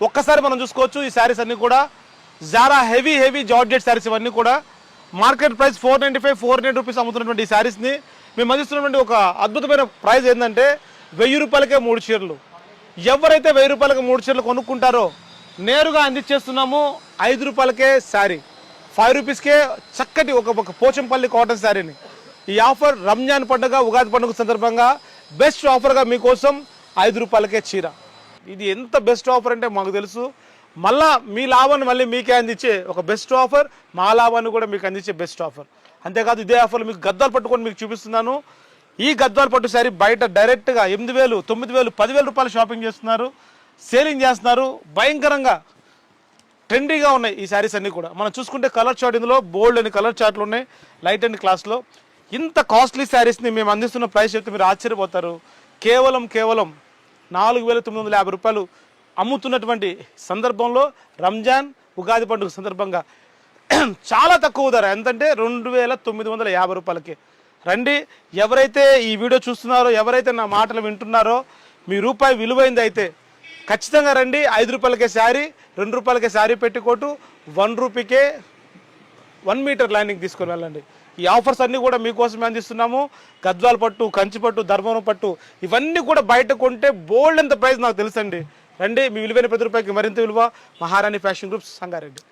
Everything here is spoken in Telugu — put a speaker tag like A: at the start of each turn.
A: ఒక్కసారి మనం చూసుకోవచ్చు ఈ శారీస్ అన్నీ కూడా జారా హెవీ జార్జెట్ శారీస్ ఇవన్నీ కూడా మార్కెట్ ప్రైస్ 495, 400 రూపీస్ అమ్ముతున్నటువంటి ఈ శారీస్ని మేము అందిస్తున్నటువంటి ఒక అద్భుతమైన ప్రైస్ ఏంటంటే 1000 రూపాయలకే 3 చీరలు. ఎవరైతే 1000 రూపాయలకి 3 చీరలు కొనుక్కుంటారో నేరుగా అందించేస్తున్నాము 5 రూపాయలకే శారీ, 5 రూపీస్కే చక్కటి ఒక పోచంపల్లి కాటన్ శారీని. ఈ ఆఫర్ రంజాన్ పండుగ, ఉగాది పండుగ సందర్భంగా బెస్ట్ ఆఫర్గా మీకోసం 5 రూపాయలకే చీర. ఇది ఎంత బెస్ట్ ఆఫర్ అంటే మాకు తెలుసు. మళ్ళా మీ లాభాన్ని మళ్ళీ మీకే అందించే ఒక బెస్ట్ ఆఫర్, మా లాభాన్ని కూడా మీకు అందించే బెస్ట్ ఆఫర్. అంతేకాదు ఇదే ఆఫర్లో మీకు గద్వాలు పట్టుకొని మీకు చూపిస్తున్నాను. ఈ గద్వాలు పట్టు శారీ బయట డైరెక్ట్గా 8,000, 9,000, 10,000 రూపాయలు షాపింగ్ చేస్తున్నారు, సేలింగ్ చేస్తున్నారు. భయంకరంగా ట్రెండీగా ఉన్నాయి ఈ శారీస్ అన్నీ కూడా. మనం చూసుకుంటే కలర్ చార్ట్, ఇందులో బోల్డ్ అని కలర్ చార్ట్లు ఉన్నాయి లైట్ అండ్ క్లాస్లో. ఇంత కాస్ట్లీ శారీస్ని మేము అందిస్తున్న ప్రైస్ చెప్తే మీరు ఆశ్చర్యపోతారు. కేవలం 4,950 రూపాయలు అమ్ముతున్నటువంటి సందర్భంలో రంజాన్ ఉగాది పండుగ సందర్భంగా చాలా తక్కువ ధర. ఎంతంటే 2,950 రూపాయలకి. రండి, ఎవరైతే ఈ వీడియో చూస్తున్నారో, ఎవరైతే నా మాటలు వింటున్నారో, మీ రూపాయి విలువైంది అయితే ఖచ్చితంగా రండి. 5 రూపాయలకే శారీ, 2 రూపాయలకే శారీ పెట్టుకోటు, 1 రూపీకే 1 మీటర్ లైనింగ్ తీసుకొని వెళ్ళండి. ఈ ఆఫర్స్ అన్నీ కూడా మీకోసమే అందిస్తున్నాము. గద్వాల పట్టు, కంచి పట్టు, ధర్మవరం పట్టు ఇవన్నీ కూడా బయట కొంటే బోల్డ్ ఎంత ప్రైస్ నాకు తెలుసండి. రండి, మీ విలువైన 10 రూపాయలకి మరింత విలువ. మహారాణి ఫ్యాషన్ గ్రూప్స్, సంగారెడ్డి.